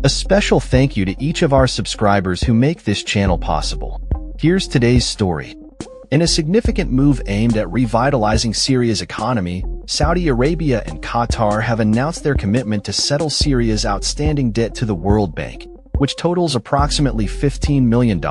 A special thank you to each of our subscribers who make this channel possible. Here's today's story. In a significant move aimed at revitalizing Syria's economy, Saudi Arabia and Qatar have announced their commitment to settle Syria's outstanding debt to the World Bank, which totals approximately $15 million.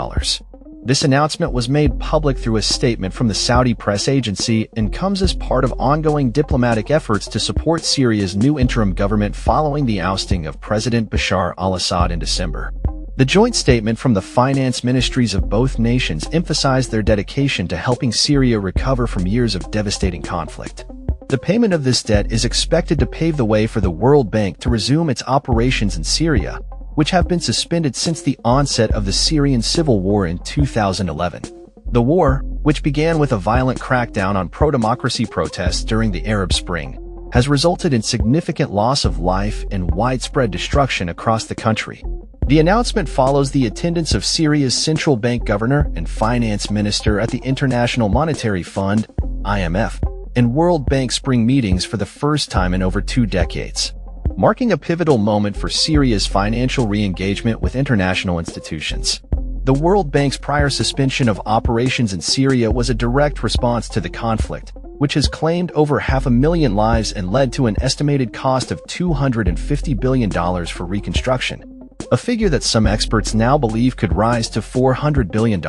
This announcement was made public through a statement from the Saudi press agency and comes as part of ongoing diplomatic efforts to support Syria's new interim government following the ousting of President Bashar al-Assad in December. The joint statement from the finance ministries of both nations emphasized their dedication to helping Syria recover from years of devastating conflict. The payment of this debt is expected to pave the way for the World Bank to resume its operations in Syria, which have been suspended since the onset of the Syrian civil war in 2011. The war, which began with a violent crackdown on pro-democracy protests during the Arab Spring, has resulted in significant loss of life and widespread destruction across the country. The announcement follows the attendance of Syria's central bank governor and finance minister at the International Monetary Fund (IMF) and World Bank spring meetings for the first time in over 2 decades, marking a pivotal moment for Syria's financial re-engagement with international institutions. The World Bank's prior suspension of operations in Syria was a direct response to the conflict, which has claimed over 500,000 lives and led to an estimated cost of $250 billion for reconstruction, a figure that some experts now believe could rise to $400 billion.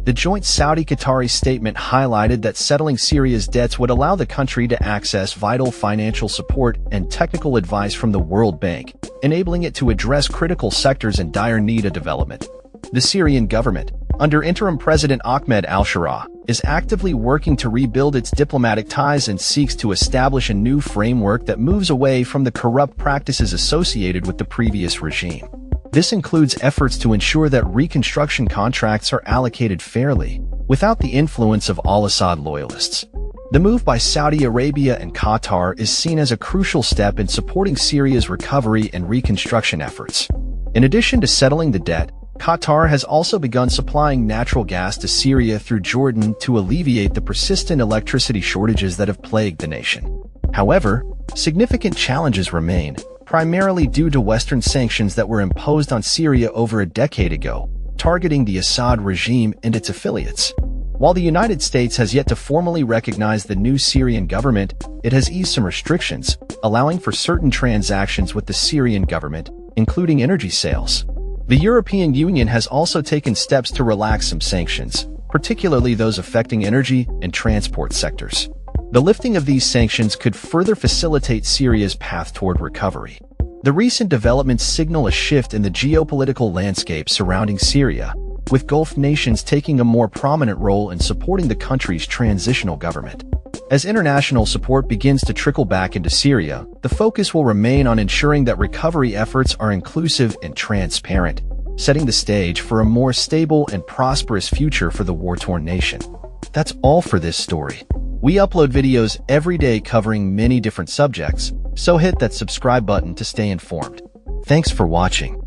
The joint Saudi-Qatari statement highlighted that settling Syria's debts would allow the country to access vital financial support and technical advice from the World Bank, enabling it to address critical sectors in dire need of development. The Syrian government, under interim President Ahmed al-Shara, is actively working to rebuild its diplomatic ties and seeks to establish a new framework that moves away from the corrupt practices associated with the previous regime. This includes efforts to ensure that reconstruction contracts are allocated fairly, without the influence of al-Assad loyalists. The move by Saudi Arabia and Qatar is seen as a crucial step in supporting Syria's recovery and reconstruction efforts. In addition to settling the debt, Qatar has also begun supplying natural gas to Syria through Jordan to alleviate the persistent electricity shortages that have plagued the nation. However, significant challenges remain, primarily due to Western sanctions that were imposed on Syria over a decade ago, targeting the Assad regime and its affiliates. While the United States has yet to formally recognize the new Syrian government, it has eased some restrictions, allowing for certain transactions with the Syrian government, including energy sales. The European Union has also taken steps to relax some sanctions, particularly those affecting energy and transport sectors. The lifting of these sanctions could further facilitate Syria's path toward recovery. The recent developments signal a shift in the geopolitical landscape surrounding Syria, with Gulf nations taking a more prominent role in supporting the country's transitional government. As international support begins to trickle back into Syria, the focus will remain on ensuring that recovery efforts are inclusive and transparent, setting the stage for a more stable and prosperous future for the war-torn nation. That's all for this story. We upload videos every day covering many different subjects, so hit that subscribe button to stay informed. Thanks for watching.